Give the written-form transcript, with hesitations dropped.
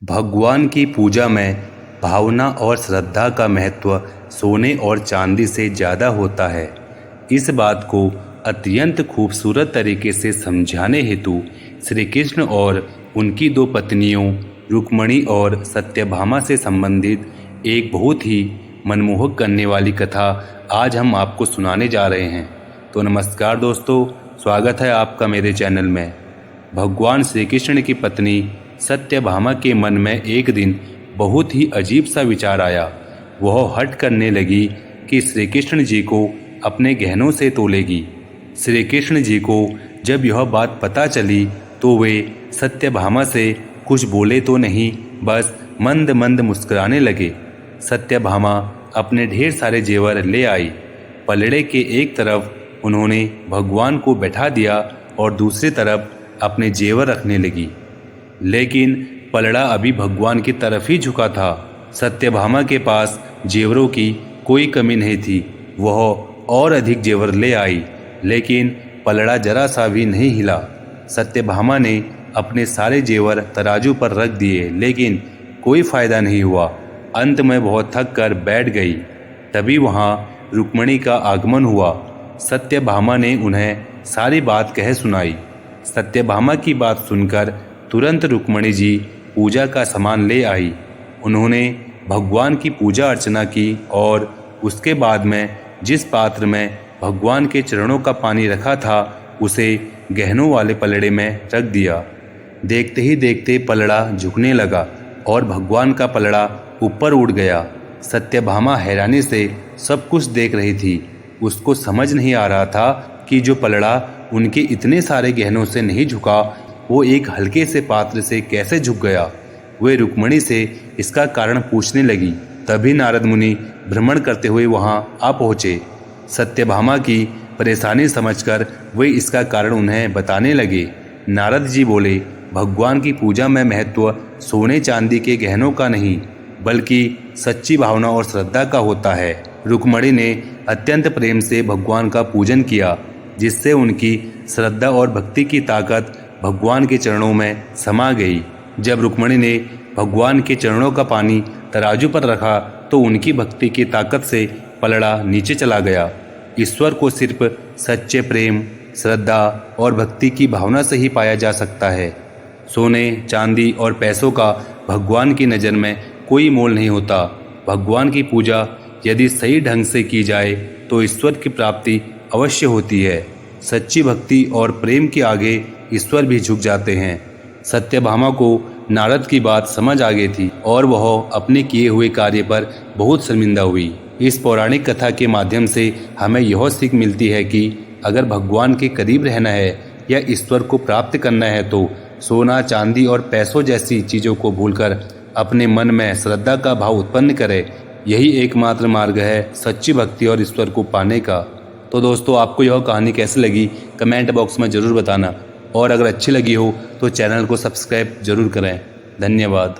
भगवान की पूजा में भावना और श्रद्धा का महत्व सोने और चांदी से ज़्यादा होता है। इस बात को अत्यंत खूबसूरत तरीके से समझाने हेतु श्री कृष्ण और उनकी दो पत्नियों रुक्मिणी और सत्यभामा से संबंधित एक बहुत ही मनमोहक करने वाली कथा आज हम आपको सुनाने जा रहे हैं। तो नमस्कार दोस्तों, स्वागत है आपका मेरे चैनल में। भगवान श्री कृष्ण की पत्नी सत्यभामा के मन में एक दिन बहुत ही अजीब सा विचार आया। वह हठ करने लगी कि श्री कृष्ण जी को अपने गहनों से तोलेगी। श्री कृष्ण जी को जब यह बात पता चली तो वे सत्यभामा से कुछ बोले तो नहीं, बस मंद मंद मुस्कुराने लगे। सत्यभामा अपने ढेर सारे जेवर ले आई। पलड़े के एक तरफ उन्होंने भगवान को बैठा दिया और दूसरी तरफ अपने जेवर रखने लगी, लेकिन पलड़ा अभी भगवान की तरफ ही झुका था। सत्यभामा के पास जेवरों की कोई कमी नहीं थी। वह और अधिक जेवर ले आई, लेकिन पलड़ा जरा सा भी नहीं हिला। सत्यभामा ने अपने सारे जेवर तराजू पर रख दिए, लेकिन कोई फायदा नहीं हुआ। अंत में बहुत थक कर बैठ गई। तभी वहाँ रुक्मिणी का आगमन हुआ। सत्यभामा ने उन्हें सारी बात कह सुनाई। सत्यभामा की बात सुनकर तुरंत रुक्मिणी जी पूजा का सामान ले आई। उन्होंने भगवान की पूजा अर्चना की और उसके बाद में जिस पात्र में भगवान के चरणों का पानी रखा था उसे गहनों वाले पलड़े में रख दिया। देखते ही देखते पलड़ा झुकने लगा और भगवान का पलड़ा ऊपर उड़ गया। सत्यभामा हैरानी से सब कुछ देख रही थी। उसको समझ नहीं आ रहा था कि जो पलड़ा उनके इतने सारे गहनों से नहीं झुका, वो एक हल्के से पात्र से कैसे झुक गया। वे रुक्मिणी से इसका कारण पूछने लगी। तभी नारद मुनि भ्रमण करते हुए वहां आ पहुँचे। सत्यभामा की परेशानी समझकर वे इसका कारण उन्हें बताने लगे। नारद जी बोले, भगवान की पूजा में महत्व सोने चांदी के गहनों का नहीं, बल्कि सच्ची भावना और श्रद्धा का होता है। रुक्मिणी ने अत्यंत प्रेम से भगवान का पूजन किया, जिससे उनकी श्रद्धा और भक्ति की ताकत भगवान के चरणों में समा गई। जब रुक्मिणी ने भगवान के चरणों का पानी तराजू पर रखा तो उनकी भक्ति की ताकत से पलड़ा नीचे चला गया। ईश्वर को सिर्फ सच्चे प्रेम, श्रद्धा और भक्ति की भावना से ही पाया जा सकता है। सोने, चांदी और पैसों का भगवान की नज़र में कोई मोल नहीं होता। भगवान की पूजा यदि सही ढंग से की जाए तो ईश्वर की प्राप्ति अवश्य होती है। सच्ची भक्ति और प्रेम के आगे ईश्वर भी झुक जाते हैं। सत्यभामा को नारद की बात समझ आ गई थी और वह अपने किए हुए कार्य पर बहुत शर्मिंदा हुई। इस पौराणिक कथा के माध्यम से हमें यह सीख मिलती है कि अगर भगवान के करीब रहना है या ईश्वर को प्राप्त करना है तो सोना, चांदी और पैसों जैसी चीज़ों को भूलकर अपने मन में श्रद्धा का भाव उत्पन्न करे। यही एकमात्र मार्ग है सच्ची भक्ति और ईश्वर को पाने का। तो दोस्तों, आपको यह कहानी कैसी लगी कमेंट बॉक्स में ज़रूर बताना, और अगर अच्छी लगी हो तो चैनल को सब्सक्राइब जरूर करें। धन्यवाद।